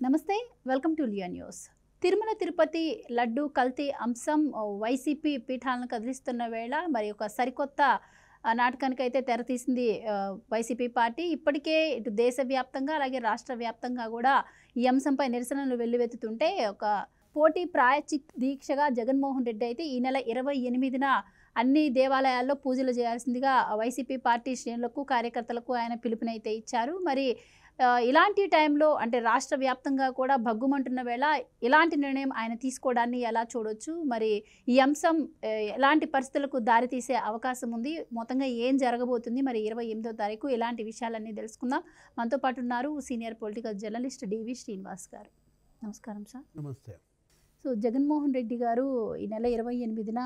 నమస్తే, welcome to Lia news. Tirumala Tirupati laddu కల్తీ అంశం వైసీపీ పీఠాలను కదిలిస్తున్న వేళ మరి ఒక సరికొత్త నాటకానికి అయితే తెరతీసింది వైసీపీ పార్టీ. ఇప్పటికే ఇటు దేశవ్యాప్తంగా అలాగే రాష్ట్ర వ్యాప్తంగా కూడా ఈ అంశంపై నిరసనలు వెల్లువెత్తుతుంటే ఒక పోటీ ప్రాయశ్చిత్ దీక్షగా జగన్మోహన్ రెడ్డి అయితే ఈ నెల 28న అన్ని దేవాలయాల్లో పూజలు చేయాల్సిందిగా వైసీపీ పార్టీ శ్రేణులకు కార్యకర్తలకు ఆయన పిలుపునైతే ఇచ్చారు. మరి ఇలాంటి టైంలో అంటే రాష్ట్ర వ్యాప్తంగా కూడా భగ్గుమంటున్న వేళ ఇలాంటి నిర్ణయం ఆయన తీసుకోవడాన్ని ఎలా చూడొచ్చు? మరి ఈ అంశం ఎలాంటి పరిస్థితులకు దారితీసే అవకాశం ఉంది? మొత్తంగా ఏం జరగబోతుంది? మరి 28వ తారీఖు ఇలాంటి విషయాలన్నీ తెలుసుకుందాం. మనతో పాటు ఉన్నారు సీనియర్ పొలిటికల్ జర్నలిస్ట్ డివి శ్రీనివాస్ గారు. నమస్కారం సార్. నమస్తే. సో జగన్మోహన్ రెడ్డి గారు ఈ నెల 28న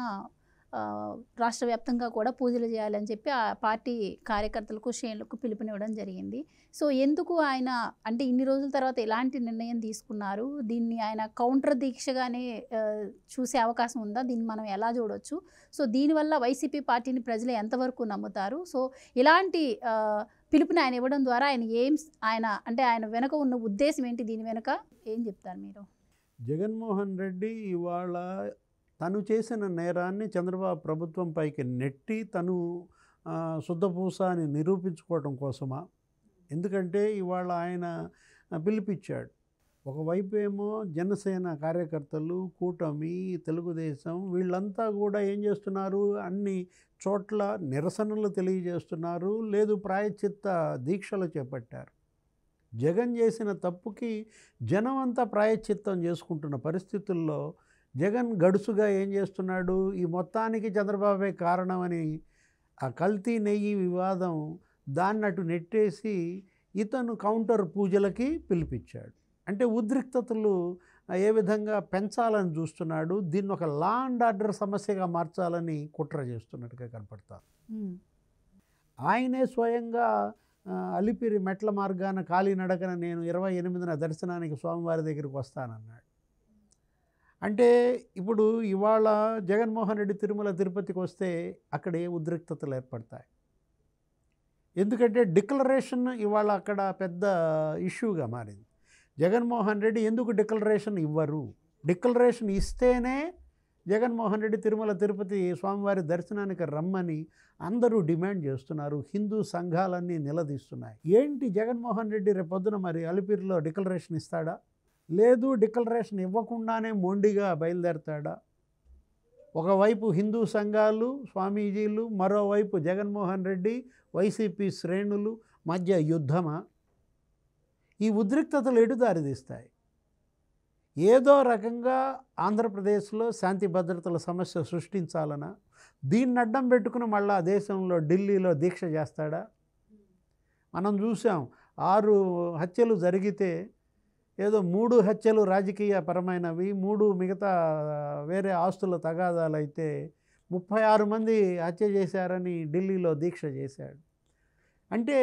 రాష్ట్ర వ్యాప్తంగా కూడా పూజలు చేయాలని చెప్పి ఆ పార్టీ కార్యకర్తలకు శ్రేణులకు పిలుపునివ్వడం జరిగింది. సో ఎందుకు ఆయన అంటే ఇన్ని రోజుల తర్వాత ఎలాంటి నిర్ణయం తీసుకున్నారు? దీన్ని ఆయన కౌంటర్ దీక్షగానే చూసే అవకాశం ఉందా? దీన్ని మనం ఎలా చూడొచ్చు? సో దీనివల్ల వైసీపీ పార్టీని ప్రజలు ఎంతవరకు నమ్ముతారు? సో ఇలాంటి పిలుపుని ఆయన ఇవ్వడం ద్వారా ఆయన వెనక ఉన్న ఉద్దేశం ఏంటి? దీని వెనుక ఏం చెప్తారు మీరు? జగన్మోహన్ రెడ్డి ఇవాళ తను చేసిన నేరాన్ని చంద్రబాబు ప్రభుత్వం పైకి నెట్టి తను శుద్ధపూస అని నిరూపించుకోవడం కోసమా? ఎందుకంటే ఇవాళ ఆయన పిలిపించాడు. ఒకవైపు ఏమో జనసేన కార్యకర్తలు, కూటమి, తెలుగుదేశం వీళ్ళంతా కూడా ఏం చేస్తున్నారు? అన్ని చోట్ల నిరసనలు తెలియజేస్తున్నారు, లేదు ప్రాయశ్చిత్త దీక్షలు చేపట్టారు. జగన్ చేసిన తప్పుకి జనం అంతా ప్రాయశ్చిత్తం చేసుకుంటున్న పరిస్థితుల్లో జగన్ గడుసుగా ఏం చేస్తున్నాడు? ఈ మొత్తానికి చంద్రబాబే కారణమని ఆ కల్తీ నెయ్యి వివాదం దాన్ని అటు నెట్టేసి ఇతను కౌంటర్ పూజలకి పిలిపించాడు. అంటే ఉద్రిక్తతలు ఏ విధంగా పెంచాలని చూస్తున్నాడు, దీన్ని ఒక లా అండ్ ఆర్డర్ సమస్యగా మార్చాలని కుట్ర చేస్తున్నట్టుగా కనపడతారు. ఆయనే స్వయంగా అలిపిరి మెట్ల మార్గాన కాలినడకన నేను 28న దర్శనానికి స్వామివారి దగ్గరికి వస్తానన్నాడు. అంటే ఇప్పుడు ఇవాళ జగన్మోహన్ రెడ్డి తిరుమల తిరుపతికి వస్తే అక్కడ ఏ ఉద్రిక్తతలు ఏర్పడతాయి? ఎందుకంటే డిక్లరేషన్ ఇవాళ అక్కడ పెద్ద ఇష్యూగా మారింది. జగన్మోహన్ రెడ్డి ఎందుకు డిక్లరేషన్ ఇవ్వరు? డిక్లరేషన్ ఇస్తేనే జగన్మోహన్ రెడ్డి తిరుమల తిరుపతి స్వామివారి దర్శనానికి రమ్మని అందరూ డిమాండ్ చేస్తున్నారు. హిందూ సంఘాలన్నీ నిలదీస్తున్నాయి. ఏంటి జగన్మోహన్ రెడ్డి రేపొద్దున మరి అలిపిరిలో డిక్లరేషన్ ఇస్తాడా? లేదు డిక్లరేషన్ ఇవ్వకుండానే మొండిగా బయలుదేరతాడా? ఒకవైపు హిందూ సంఘాలు, స్వామీజీలు, మరోవైపు జగన్మోహన్ రెడ్డి, వైసీపీ శ్రేణులు మధ్య యుద్ధమా? ఈ ఉద్రిక్తతలు ఎటు దారితీస్తాయి? ఏదో రకంగా ఆంధ్రప్రదేశ్లో శాంతి భద్రతల సమస్య సృష్టించాలనా? దీన్ని అడ్డం పెట్టుకుని మళ్ళా దేశంలో ఢిల్లీలో దీక్ష చేస్తాడా? మనం చూసాం 6 హత్యలు జరిగితే ఏదో 3 హత్యలు రాజకీయ పరమైనవి, 3 మిగతా వేరే ఆస్తుల తగాదాలైతే 36 మంది హత్య చేశారని ఢిల్లీలో దీక్ష చేశాడు. అంటే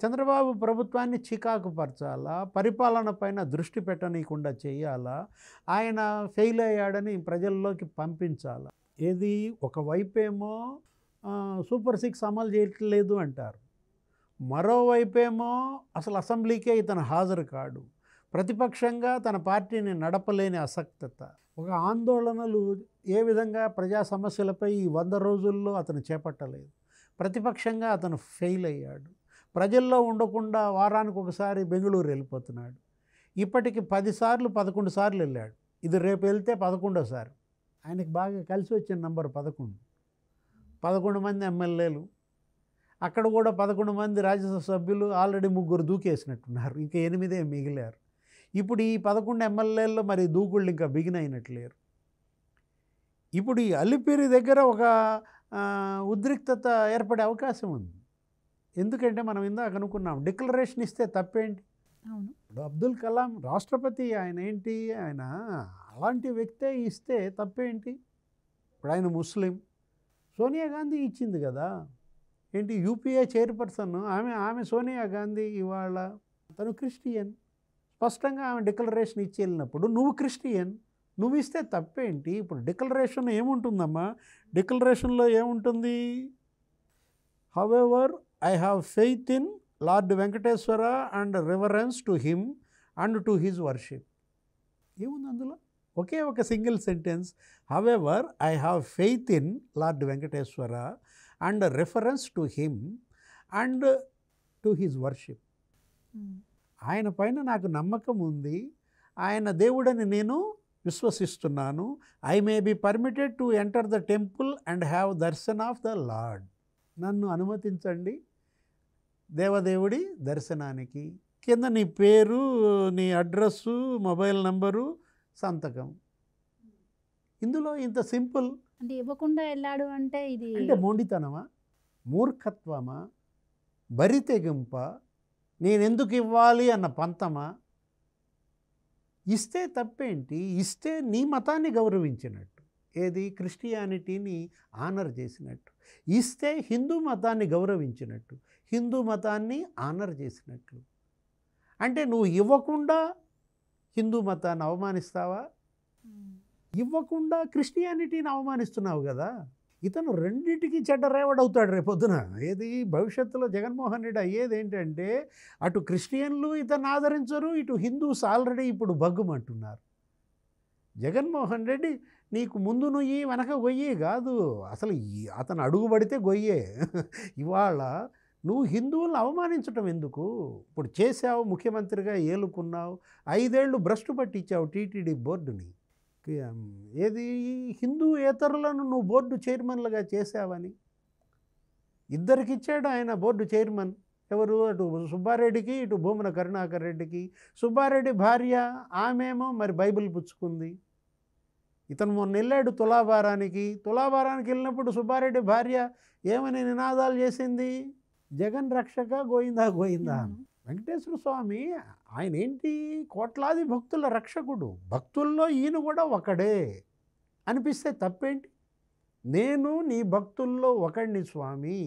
చంద్రబాబు ప్రభుత్వాన్ని చికాకు పరచాలా, పరిపాలన పైన దృష్టి పెట్టనీయకుండా చేయాలా, ఆయన ఫెయిల్ అయ్యాడని ప్రజల్లోకి పంపించాలా? ఏది ఒకవైపేమో సూపర్ 6 అమలు చేయట్లేదు అంటారు, మరోవైపేమో అసలు అసెంబ్లీకే ఇతను హాజరు కాడు, ప్రతిపక్షంగా తన పార్టీని నడపలేని అసక్తత, ఒక ఆందోళనలు ఏ విధంగా ప్రజా సమస్యలపై ఈ 100 రోజుల్లో అతను చేపట్టలేదు, ప్రతిపక్షంగా అతను ఫెయిల్ అయ్యాడు, ప్రజల్లో ఉండకుండా వారానికి ఒకసారి బెంగళూరు వెళ్ళిపోతున్నాడు, ఇప్పటికి 10 సార్లు 11 సార్లు వెళ్ళాడు, ఇది రేపు వెళ్తే 11వ ఆయనకి బాగా కలిసి వచ్చిన నంబర్ 11 మంది ఎమ్మెల్యేలు, అక్కడ కూడా 11 మంది రాజ్యసభ సభ్యులు, ఆల్రెడీ 3 దూకేసినట్టున్నారు, ఇంకా 8 మిగిలారు. ఇప్పుడు ఈ 11 ఎమ్మెల్యేల్లో మరి దూకుళ్ళు ఇంకా బిగిన్ అయినట్లేరు. ఇప్పుడు ఈ అలిపిరి దగ్గర ఒక ఉద్రిక్తత ఏర్పడే అవకాశం ఉంది. ఎందుకంటే మనం ఇందాక అనుకున్నాం డిక్లరేషన్ ఇస్తే తప్పేంటి? అవును, అబ్దుల్ కలాం రాష్ట్రపతి, ఆయన ఏంటి, ఆయన అలాంటి వ్యక్తే ఇస్తే తప్పేంటి? ఇప్పుడు ఆయన ముస్లిం, సోనియా గాంధీ ఇచ్చింది కదా, ఏంటి యూపీఏ చైర్పర్సన్ ఆమె సోనియా గాంధీ ఇవాళ తను క్రిస్టియన్, స్పష్టంగా ఆమె డిక్లరేషన్ ఇచ్చి వెళ్ళినప్పుడు నువ్వు క్రిస్టియన్, నువ్వు ఇస్తే తప్పేంటి? ఇప్పుడు డిక్లరేషన్ ఏముంటుందమ్మా? డిక్లరేషన్లో ఏముంటుంది? However I have faith in Lord Venkateswara and reverence to him and to his worship. ఏముంది అందులో? ఒకే ఒక single sentence, however I have faith in Lord Venkateswara and reference to him and to his worship. ఆయన పైన నాకు నమ్మకం ఉంది, ఆయన దేవుడని నేను విశ్వసిస్తున్నాను. I may be permitted to enter the temple and have darshan of the Lord. నన్ను అనుమతించండి దేవదేవుడి దర్శనానికి. కింద నీ పేరు, నీ అడ్రస్సు, మొబైల్ నంబరు, సంతకం. ఇందులో ఇంత సింపుల్. అంటే ఇవ్వకుండా వెళ్ళాడు అంటే ఇది అంటే మొండితనమా, మూర్ఖత్వమా, బరితెగింప, నేనెందుకు ఇవ్వాలి అన్న పంతమా? ఇస్తే తప్పేంటి? ఇస్తే నీ మతాన్ని గౌరవించినట్టు, ఏది క్రిస్టియానిటీని ఆనర్ చేసినట్టు. ఇస్తే హిందూ మతాన్ని గౌరవించినట్టు, హిందూ మతాన్ని ఆనర్ చేసినట్లు. అంటే నువ్వు ఇవ్వకుండా హిందూ మతాన్ని అవమానిస్తావా? ఇవ్వకుండా క్రిస్టియానిటీని అవమానిస్తున్నావు కదా. ఇతను రెండింటికి చెడ్డ రేవడవుతాడు రేపొద్దున. ఏది భవిష్యత్తులో జగన్మోహన్ రెడ్డి అయ్యేది ఏంటంటే, అటు క్రిస్టియన్లు ఇతను ఆదరించరు, ఇటు హిందూస్ ఆల్రెడీ ఇప్పుడు బగ్గుమంటున్నారు. జగన్మోహన్ రెడ్డి నీకు ముందు నుయ్యి వెనక గొయ్యి కాదు, అసలు అతను అడుగు పడితే గొయ్యే. ఇవాళ నువ్వు హిందువులను అవమానించటం ఎందుకు? ఇప్పుడు చేసావు, ముఖ్యమంత్రిగా ఏలుకున్నావు, 5 ఏళ్ళు భ్రష్టు పట్టించావు టీటీడీ బోర్డుని. ఏది హిందూయేతరులను నువ్వు బోర్డు చైర్మన్లుగా చేసావని. ఇద్దరికిచ్చాడు ఆయన బోర్డు చైర్మన్. ఎవరు? అటు సుబ్బారెడ్డికి, ఇటు భూమన కరుణాకర్ రెడ్డికి. సుబ్బారెడ్డి భార్య, ఆమెమో మరి బైబిల్ పుచ్చుకుంది. ఇతను మొన్న వెళ్ళాడు తులాభారానికి. తులాభారానికి వెళ్ళినప్పుడు సుబ్బారెడ్డి భార్య ఏమని నినాదాలు చేసింది? జగన్ రక్షక గోయిందా గోయిందా. వెంకటేశ్వర స్వామి ఆయన ఏంటి? కోట్లాది భక్తుల రక్షకుడు. భక్తుల్లో ఈయన కూడా ఒకడే అనిపిస్తే తప్పేంటి? నేను నీ భక్తుల్లో ఒకడిని స్వామి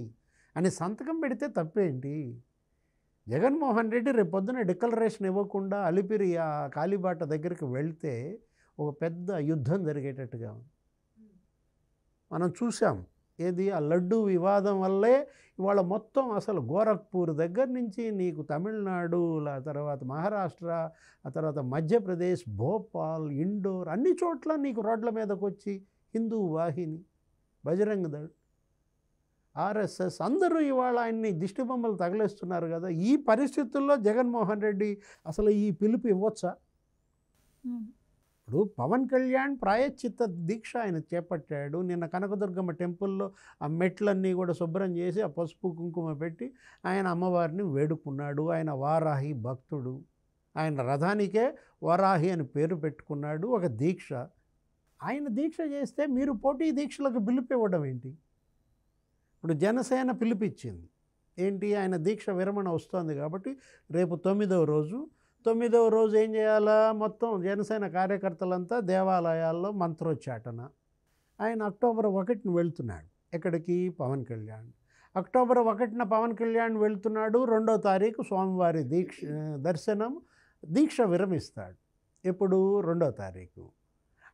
అని సంతకం పెడితే తప్పేంటి? జగన్మోహన్ రెడ్డి రేపొద్దున డిక్లరేషన్ ఇవ్వకుండా అలిపిరి ఆ కాలిబాట దగ్గరికి వెళ్తే ఒక పెద్ద యుద్ధం జరిగేటట్టుగా మనం చూసాం. ఏది? ఆ లడ్డు వివాదం వల్లే ఇవాళ మొత్తం అసలు గోరఖ్పూర్ దగ్గర నుంచి నీకు తమిళనాడు, తర్వాత మహారాష్ట్ర, ఆ తర్వాత మధ్యప్రదేశ్, భోపాల్, ఇండోర్, అన్ని చోట్ల నీకు రోడ్ల మీదకి వచ్చి హిందూ వాహిని, బజరంగ దళ్, ఆర్ఎస్ఎస్ అందరూ ఇవాళ ఆయన్ని దిష్టిబొమ్మలు తగిలేస్తున్నారు కదా. ఈ పరిస్థితుల్లో జగన్మోహన్ రెడ్డి అసలు ఈ పిలుపు ఇవ్వచ్చా? ఇప్పుడు పవన్ కళ్యాణ్ ప్రాయశ్చిత్త దీక్ష ఆయన చేపట్టాడు. నిన్న కనకదుర్గమ్మ టెంపుల్లో ఆ మెట్లన్నీ కూడా శుభ్రం చేసి ఆ పసుపు కుంకుమ పెట్టి ఆయన అమ్మవారిని వేడుకున్నాడు. ఆయన వారాహి భక్తుడు. ఆయన రథానికే వారాహి అని పేరు పెట్టుకున్నాడు. ఒక దీక్ష. ఆయన దీక్ష చేస్తే మీరు పోటీ దీక్షలకు పిలుపివ్వడం ఏంటి? ఇప్పుడు జనసేన పిలిపిచ్చింది ఏంటి? ఆయన దీక్ష విరమణ వస్తుంది కాబట్టి రేపు 9వ రోజు. 9వ రోజు ఏం చేయాలా? మొత్తం జనసేన కార్యకర్తలంతా దేవాలయాల్లో మంత్రోచ్చాటన. ఆయన అక్టోబర్ 1న వెళ్తున్నాడు. ఎక్కడికి? పవన్ కళ్యాణ్. అక్టోబర్ 1న పవన్ కళ్యాణ్ వెళ్తున్నాడు. 2వ తారీఖు స్వామివారి దర్శనం, దీక్ష విరమిస్తాడు. ఎప్పుడు? 2వ తారీఖు.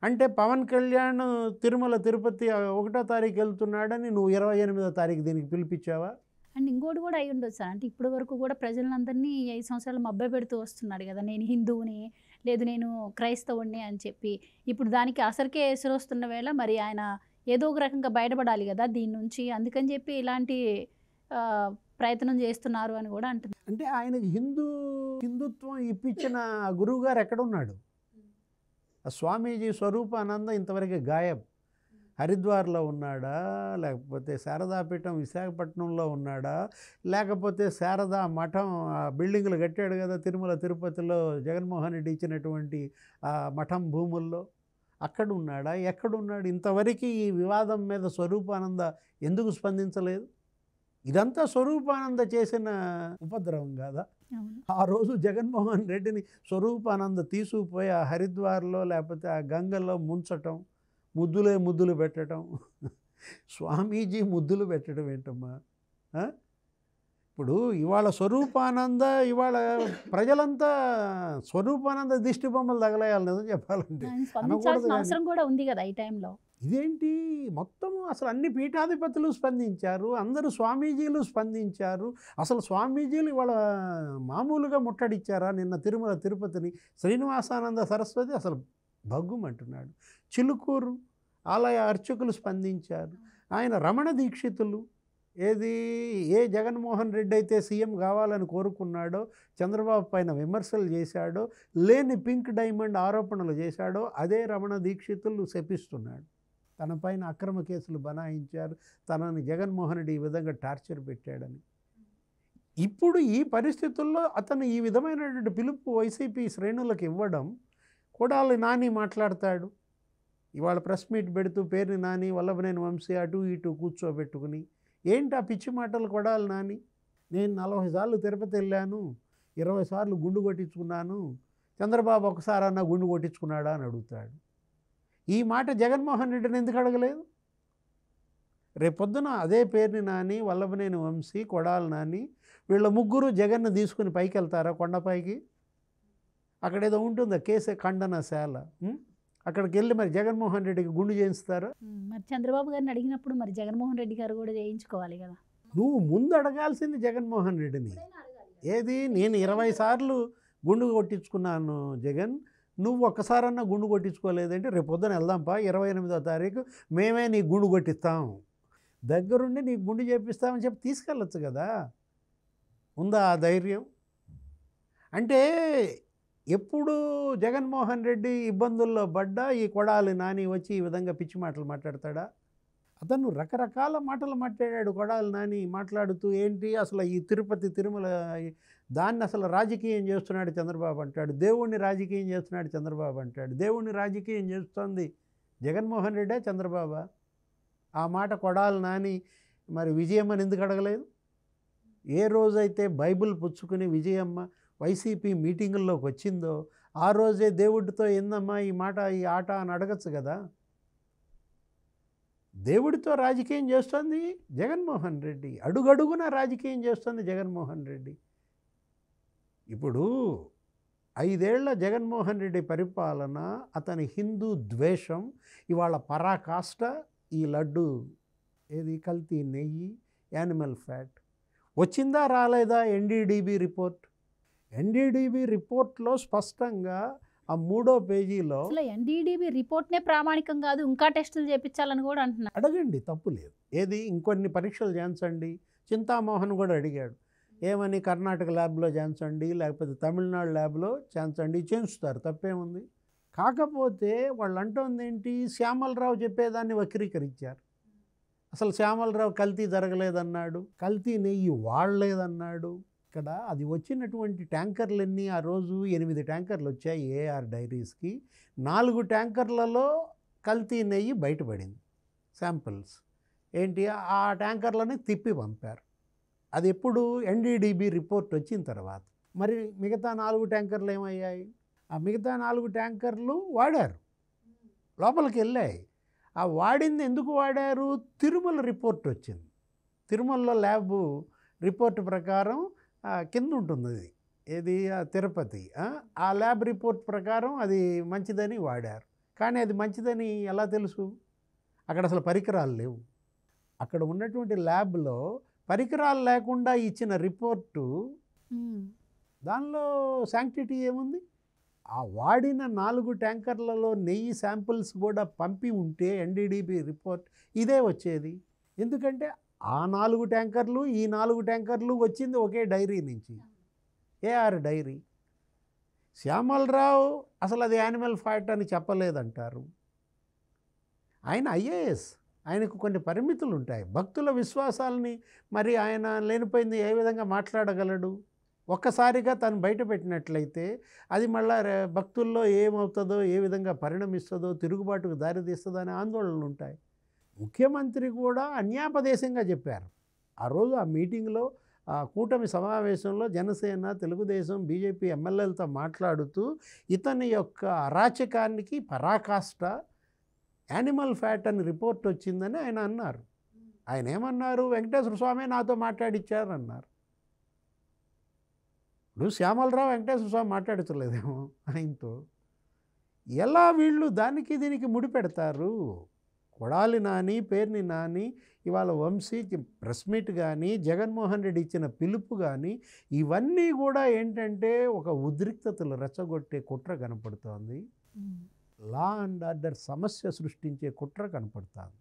అంటే పవన్ కళ్యాణ్ తిరుమల తిరుపతి 1వ తారీఖు వెళ్తున్నాడని నువ్వు 28వ తారీఖు దీనికి పిలిపించావా? అండ్ ఇంకోటి కూడా అయి ఉండొచ్చు సార్. అంటే ఇప్పటి వరకు కూడా ప్రజలందరినీ 5 సంవత్సరాలు మభ్యపెడుతూ వస్తున్నాడు కదా, నేను హిందువుని, లేదు నేను క్రైస్తవుణ్ణి అని చెప్పి. ఇప్పుడు దానికి అసలుకే ఎసురొస్తున్న వేళ మరి ఆయన ఏదో ఒక రకంగా బయటపడాలి కదా దీని నుంచి. అందుకని చెప్పి ఇలాంటి ప్రయత్నం చేస్తున్నారు అని కూడా అంటున్నారు. అంటే ఆయనకి హిందుత్వం ఇప్పించిన గురువుగారు ఎక్కడున్నాడు? ఆ స్వామీజీ స్వరూపానంద ఇంతవరకు గాయబ్. హరిద్వార్లో ఉన్నాడా? లేకపోతే శారదాపీఠం విశాఖపట్నంలో ఉన్నాడా? లేకపోతే శారదా మఠం బిల్డింగులు కట్టాడు కదా తిరుమల తిరుపతిలో జగన్మోహన్ రెడ్డి ఇచ్చినటువంటి ఆ మఠం భూముల్లో, అక్కడ ఉన్నాడా? ఎక్కడున్నాడు? ఇంతవరకు ఈ వివాదం మీద స్వరూపానంద ఎందుకు స్పందించలేదు? ఇదంతా స్వరూపానంద చేసిన ఉపద్రవం కాదా? ఆ రోజు జగన్మోహన్ రెడ్డిని స్వరూపానంద తీసుకుపోయి ఆ హరిద్వార్లో లేకపోతే ఆ గంగలో ముంచటం, ముద్దులు పెట్టడం. స్వామీజీ ముద్దులు పెట్టడం ఏంటమ్మా? ఇప్పుడు ఇవాళ స్వరూపానంద ఇవాళ ప్రజలంతా స్వరూపానంద దిష్టి బొమ్మలు తగలేయాలి నిజం చెప్పాలంటే. ఆయన అనకూడదు స్పందించాల్సిన కానీ అవసరం కూడా ఉంది కదా ఈ టైంలో. ఇదేంటి మొత్తం అసలు అన్ని పీఠాధిపతులు స్పందించారు, అందరూ స్వామీజీలు స్పందించారు. అసలు స్వామీజీలు ఇవాళ మామూలుగా ముట్టడిచ్చారా? నిన్న తిరుమల తిరుపతిని శ్రీనివాసానంద సరస్వతి అసలు భగ్గుమంటున్నాడు. చిలుకూరు ఆలయ అర్చకులు స్పందించారు. ఆయన రమణ దీక్షితులు ఏ జగన్మోహన్ రెడ్డి అయితే సీఎం కావాలని కోరుకున్నాడో, చంద్రబాబు పైన విమర్శలు చేశాడో, లేని పింక్ డైమండ్ ఆరోపణలు చేశాడో అదే రమణ దీక్షితులు శపిస్తున్నాడు. తన పైన అక్రమ కేసులు బనాయించారు, తనని జగన్మోహన్ రెడ్డి ఈ విధంగా టార్చర్ పెట్టాడని. ఇప్పుడు ఈ పరిస్థితుల్లో అతను ఈ విధమైనటువంటి పిలుపు వైసీపీ శ్రేణులకు ఇవ్వడం, కొడాలి నాని మాట్లాడతాడు ఇవాళ ప్రెస్ మీట్ పెడుతూ, పేరుని నాని వల్లభనేని వంశీ అటు ఇటు కూర్చోబెట్టుకుని. ఏంటి ఆ పిచ్చి మాటలు కొడాలి నాని? నేను 40 సార్లు తిరుపతి వెళ్ళాను, 20 సార్లు గుండు కొట్టించుకున్నాను, చంద్రబాబు ఒకసారన్నా గుండు కొట్టించుకున్నాడా అని అడుగుతాడు. ఈ మాట జగన్మోహన్ రెడ్డిని ఎందుకు అడగలేదు? రేపొద్దున అదే పేరుని నాని, వల్లభనేని వంశీ, కొడాలి నాని వీళ్ళ ముగ్గురు జగన్ను తీసుకుని పైకి వెళ్తారా కొండపైకి? అక్కడేదో ఉంటుందా కేసే ఖండనశాల, అక్కడికి వెళ్ళి మరి జగన్మోహన్ రెడ్డికి గుండు చేయిస్తారా? మరి చంద్రబాబు గారిని అడిగినప్పుడు మరి జగన్మోహన్ రెడ్డి గారు కూడా చేయించుకోవాలి కదా. నువ్వు ముందు అడగాల్సింది జగన్మోహన్ రెడ్డిని. ఏది నేను 20 సార్లు గుండు కొట్టించుకున్నాను జగన్, నువ్వు ఒక్కసారన్నా గుండు కొట్టించుకోలేదంటే రేపు పొద్దున వెళ్దాంపా 28వ తారీఖు మేమే నీ గుండు కొట్టిస్తాం, దగ్గరుండి నీ గుండు చేపిస్తామని చెప్పి తీసుకెళ్ళచ్చు కదా. ఉందా ఆ ధైర్యం? అంటే ఎప్పుడు జగన్మోహన్ రెడ్డి ఇబ్బందుల్లో పడ్డా ఈ కొడాలి నాని వచ్చి ఈ విధంగా పిచ్చి మాటలు మాట్లాడతాడా? అతను రకరకాల మాటలు మాట్లాడాడు కొడాలి నాని. మాట్లాడుతూ ఏంటి అసలు ఈ తిరుపతి తిరుమల దాన్ని అసలు రాజకీయం చేస్తున్నాడు చంద్రబాబు అంటాడు, దేవుణ్ణి రాజకీయం చేస్తున్నాడు చంద్రబాబు అంటాడు. దేవుణ్ణి రాజకీయం చేస్తుంది జగన్మోహన్ రెడ్డే చంద్రబాబా? ఆ మాట కొడాలి నాని మరి విజయమ్మని ఎందుకు అడగలేదు? ఏ రోజైతే బైబిల్ పుచ్చుకుని విజయమ్మ వైసీపీ మీటింగుల్లోకి వచ్చిందో ఆ రోజే దేవుడితో ఏందమ్మా ఈ మాట ఈ ఆట అని అడగచ్చు కదా. దేవుడితో రాజకీయం చేస్తుంది జగన్మోహన్ రెడ్డి, అడుగడుగున రాజకీయం చేస్తుంది జగన్మోహన్ రెడ్డి. ఇప్పుడు 5 ఏళ్ల జగన్మోహన్ రెడ్డి పరిపాలన, అతని హిందూ ద్వేషం ఇవాళ పరాకాష్ట. ఈ లడ్డు ఏది కల్తీ నెయ్యి, యానిమల్ ఫ్యాట్ వచ్చిందా రాలేదా? ఎన్డీడీబీ రిపోర్ట్, ఎన్డీడీబీ రిపోర్ట్లో స్పష్టంగా ఆ 3వ పేజీలో అసలు ఎన్డీడీబీ రిపోర్ట్నే ప్రామాణికం కాదు, ఇంకా టెస్టులు చేయించాలని కూడా అంటున్నారు. అడగండి, తప్పు లేదు. ఏది ఇంకొన్ని పరీక్షలు చేయించండి. చింతామోహన్ కూడా అడిగాడు, ఏమని కర్ణాటక ల్యాబ్లో చేయించండి లేకపోతే తమిళనాడు ల్యాబ్లో చేయించండి, చేయించుతారు, తప్పేముంది. కాకపోతే వాళ్ళు అంటోంది ఏంటి, శ్యామలరావు చెప్పేదాన్ని వక్రీకరించారు. అసలు శ్యామలరావు కల్తీ జరగలేదన్నాడు, కల్తీ నెయ్యి వాడలేదన్నాడు. ఇక్కడ అది వచ్చినటువంటి ట్యాంకర్లన్నీ ఆ రోజు 8 ట్యాంకర్లు వచ్చాయి ఏఆర్ డైరీస్కి. 4 ట్యాంకర్లలో కల్తీ నెయ్యి బయటపడింది, శాంపిల్స్ ఏంటి ఆ ట్యాంకర్లని తిప్పి పంపారు. అది ఎప్పుడు ఎన్డీడీబీ రిపోర్ట్ వచ్చిన తర్వాత. మరి మిగతా 4 ట్యాంకర్లు ఏమయ్యాయి? ఆ మిగతా 4 ట్యాంకర్లు వాడారు, లోపలికి వెళ్ళాయి. ఆ వాడింది ఎందుకు వాడారు? తిరుమల రిపోర్ట్ వచ్చింది. తిరుమలలో ల్యాబ్ రిపోర్ట్ ప్రకారం కింద ఉంటుంది అది, ఏది తిరుపతి, ఆ ల్యాబ్ రిపోర్ట్ ప్రకారం అది మంచిదని వాడారు. కానీ అది మంచిదని ఎలా తెలుసు? అక్కడ అసలు పరికరాలు లేవు. అక్కడ ఉన్నటువంటి ల్యాబ్లో పరికరాలు లేకుండా ఇచ్చిన రిపోర్టు, దానిలో శాంక్టిటీ ఏముంది? ఆ వాడిన 4 ట్యాంకర్లలో నెయ్యి శాంపిల్స్ కూడా పంపి ఉంటే ఎన్డీడీబీ రిపోర్ట్ ఇదే వచ్చేది. ఎందుకంటే ఆ 4 ట్యాంకర్లు ఈ 4 ట్యాంకర్లు వచ్చింది ఒకే డైరీ నుంచి, ఏఆర్ డైరీ. శ్యామలరావు అసలు అది యానిమల్ ఫ్యాట్ అని చెప్పలేదంటారు. ఆయన ఐఏఎస్, ఆయనకు కొన్ని పరిమితులు ఉంటాయి. భక్తుల విశ్వాసాలని మరి ఆయన లేనిపోయింది ఏ విధంగా మాట్లాడగలడు? ఒక్కసారిగా తను బయట పెట్టినట్లయితే అది మళ్ళా భక్తుల్లో ఏమవుతుందో, ఏ విధంగా పరిణమిస్తుందో, తిరుగుబాటుకు దారితీస్తుందో అనే ఆందోళనలు ఉంటాయి. ముఖ్యమంత్రి కూడా అన్యాపదేశంగా చెప్పారు ఆ రోజు ఆ మీటింగ్లో, ఆ కూటమి సమావేశంలో జనసేన, తెలుగుదేశం, బీజేపీ ఎమ్మెల్యేలతో మాట్లాడుతూ ఇతని యొక్క అరాచకానికి పరాకాష్ట యానిమల్ ఫ్యాట్ అని రిపోర్ట్ వచ్చిందని ఆయన అన్నారు. ఆయన ఏమన్నారు? వెంకటేశ్వర స్వామి నాతో మాట్లాడిచ్చారన్నారు. ఇప్పుడు శ్యామలరావు వెంకటేశ్వర స్వామి మాట్లాడతలేదేమో ఆయనతో. ఎలా వీళ్ళు దానికి దీనికి ముడిపెడతారు? కొడాలి నాని, పేర్ని నాని, ఇవాళ వంశీ ప్రెస్ మీట్ కానీ, జగన్మోహన్ రెడ్డి ఇచ్చిన పిలుపు కానీ, ఇవన్నీ కూడా ఏంటంటే ఒక ఉద్రిక్తతలు రెచ్చగొట్టే కుట్ర కనపడుతోంది. లా అండ్ ఆర్డర్ సమస్య సృష్టించే కుట్ర కనపడుతుంది.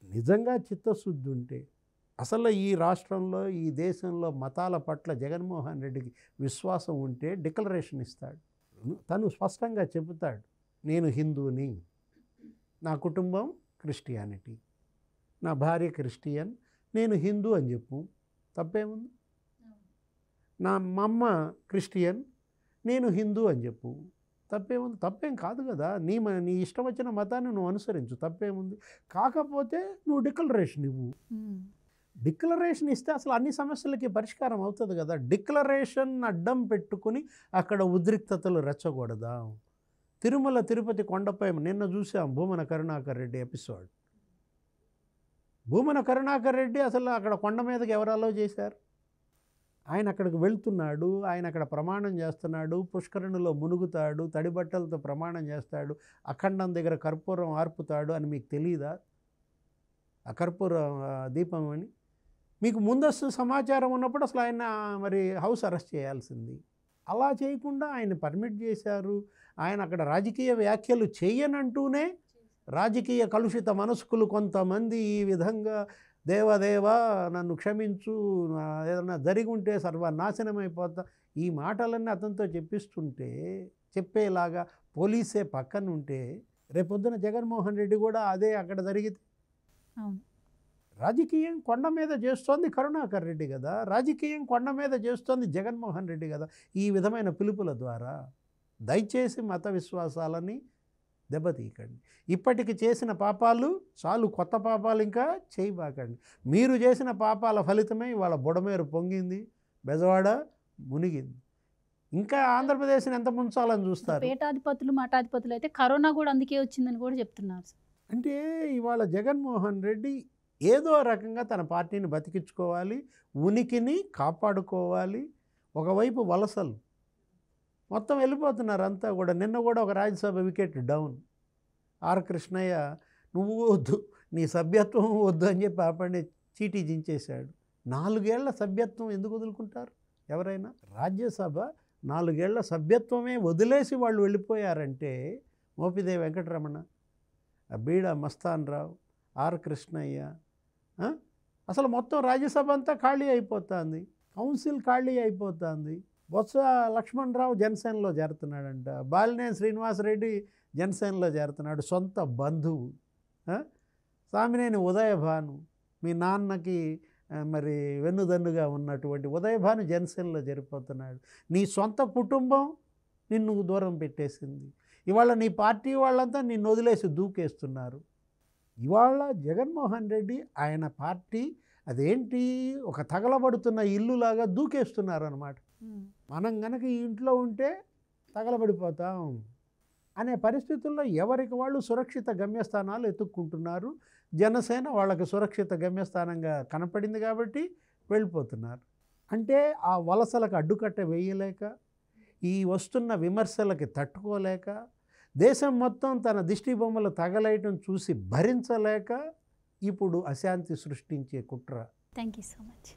నిజంగా చిత్తశుద్ధి ఉంటే అసలు ఈ రాష్ట్రంలో, ఈ దేశంలో మతాల పట్ల జగన్మోహన్ రెడ్డికి విశ్వాసం ఉంటే డిక్లరేషన్ ఇస్తాడు. తను స్పష్టంగా చెబుతాడు, నేను హిందూని, నా కుటుంబం క్రిస్టియానిటీ, నా భార్య క్రిస్టియన్, నేను హిందూ అని చెప్పు, తప్పేముంది? మా అమ్మ క్రిస్టియన్, నేను హిందూ అని చెప్పు, తప్పేముంది? తప్పేం కాదు కదా. నీ ఇష్టం వచ్చిన మతాన్ని నువ్వు అనుసరించు, తప్పేముంది? కాకపోతే నువ్వు డిక్లరేషన్ ఇవ్వు. డిక్లరేషన్ ఇస్తే అసలు అన్ని సమస్యలకి పరిష్కారం అవుతుంది కదా. డిక్లరేషన్ అడ్డం పెట్టుకుని అక్కడ ఉద్రిక్తతలు రెచ్చగొడదాం. తిరుమల తిరుపతి కొండపై నిన్న చూసాం భూమన కరుణాకర్ రెడ్డి ఎపిసోడ్. భూమన కరుణాకర్ రెడ్డి అసలు అక్కడ కొండ మీదకి ఎవరు అలౌ చేశారు? ఆయన అక్కడికి వెళ్తున్నాడు, ఆయన అక్కడ ప్రమాణం చేస్తున్నాడు, పుష్కరిణిలో మునుగుతాడు, తడి బట్టలతో ప్రమాణం చేస్తాడు, అఖండం దగ్గర కర్పూరం ఆర్పుతాడు అని మీకు తెలియదా? ఆ కర్పూర దీపం అని మీకు ముందస్తు సమాచారం ఉన్నప్పుడు అసలు ఆయన మరి హౌస్ అరెస్ట్ చేయాల్సింది. అలా చేయకుండా ఆయన పర్మిట్ చేశారు. ఆయన అక్కడ రాజకీయ వ్యాఖ్యలు చేయనంటూనే రాజకీయ కలుషిత మనస్కులు కొంతమంది ఈ విధంగా దేవదేవా నన్ను క్షమించు, ఏదైనా జరిగి ఉంటే సర్వనాశనమైపోతా, ఈ మాటలన్నీ అతనితో చెప్పిస్తుంటే, చెప్పేలాగా పోలీసే పక్కన ఉంటే రేపొద్దున జగన్మోహన్ రెడ్డి కూడా అదే అక్కడ జరిగితే, రాజకీయం కొండ మీద చేస్తోంది కరుణాకర్ రెడ్డి కదా, రాజకీయం కొండ మీద చేస్తోంది జగన్మోహన్ రెడ్డి కదా. ఈ విధమైన పిలుపుల ద్వారా దయచేసి మత విశ్వాసాలని దెబ్బతీయకండి. ఇప్పటికి చేసిన పాపాలు చాలు, కొత్త పాపాలు ఇంకా చేయబాకండి. మీరు చేసిన పాపాల ఫలితమే ఇవాళ బుడమేరు పొంగింది, బెజవాడ మునిగింది. ఇంకా ఆంధ్రప్రదేశ్ని ఎంత ముంచాలని చూస్తారు? పేటాధిపతులు మఠాధిపతులు అయితే కరోనా కూడా అందుకే వచ్చిందని కూడా చెప్తున్నారు. అంటే ఇవాళ జగన్మోహన్ రెడ్డి ఏదో రకంగా తన పార్టీని బతికించుకోవాలి, ఉనికిని కాపాడుకోవాలి. ఒకవైపు వలసలు మొత్తం వెళ్ళిపోతున్నారు అంతా కూడా. నిన్న కూడా ఒక Rajya Sabha wicket down. R Krishnaiah నువ్వు వద్దు, నీ సభ్యత్వం వద్దు అని చెప్పి ఆపండి చీటీ జించేశాడు. 4 ఏళ్ల సభ్యత్వం ఎందుకు వదులుకుంటారు ఎవరైనా? రాజ్యసభ 4 ఏళ్ల సభ్యత్వమే వదిలేసి వాళ్ళు వెళ్ళిపోయారంటే మోపిదేవి వెంకటరమణ, బీడ మస్తాన్ రావు, ఆర్ కృష్ణయ్య, అసలు మొత్తం రాజ్యసభ అంతా ఖాళీ అయిపోతుంది, కౌన్సిల్ ఖాళీ అయిపోతుంది. బొత్స లక్ష్మణరావు జనసేనలో చేరుతున్నాడంట, బాలినేని శ్రీనివాసరెడ్డి జనసేనలో చేరుతున్నాడు, సొంత బంధువు. సామినేని ఉదయభాను, మీ నాన్నకి మరి వెన్నుదన్నుగా ఉన్నటువంటి ఉదయభాను జనసేనలో చేరిపోతున్నాడు. నీ సొంత కుటుంబం నిన్ను దూరం పెట్టేసింది. ఇవాళ నీ పార్టీ వాళ్ళంతా నిన్ను వదిలేసి దూకేస్తున్నారు. ఇవాళ జగన్మోహన్ రెడ్డి ఆయన పార్టీ అదేంటి ఒక తగలబడుతున్న ఇల్లులాగా దూకేస్తున్నారు అన్నమాట. మనం కనుక ఈ ఇంట్లో ఉంటే తగలబడిపోతాం అనే పరిస్థితుల్లో ఎవరికి వాళ్ళు సురక్షిత గమ్యస్థానాలు ఎత్తుక్కుంటున్నారు. జనసేన వాళ్ళకి సురక్షిత గమ్యస్థానంగా కనపడింది కాబట్టి వెళ్ళిపోతున్నారు. అంటే ఆ వలసలకు అడ్డుకట్ట వేయలేక, ఈ వస్తున్న విమర్శలకి తట్టుకోలేక, దేశం మొత్తం తన దిష్టి బొమ్మలు తగలేయటం చూసి భరించలేక ఇప్పుడు అశాంతి సృష్టించే కుట్ర. Thank you so much.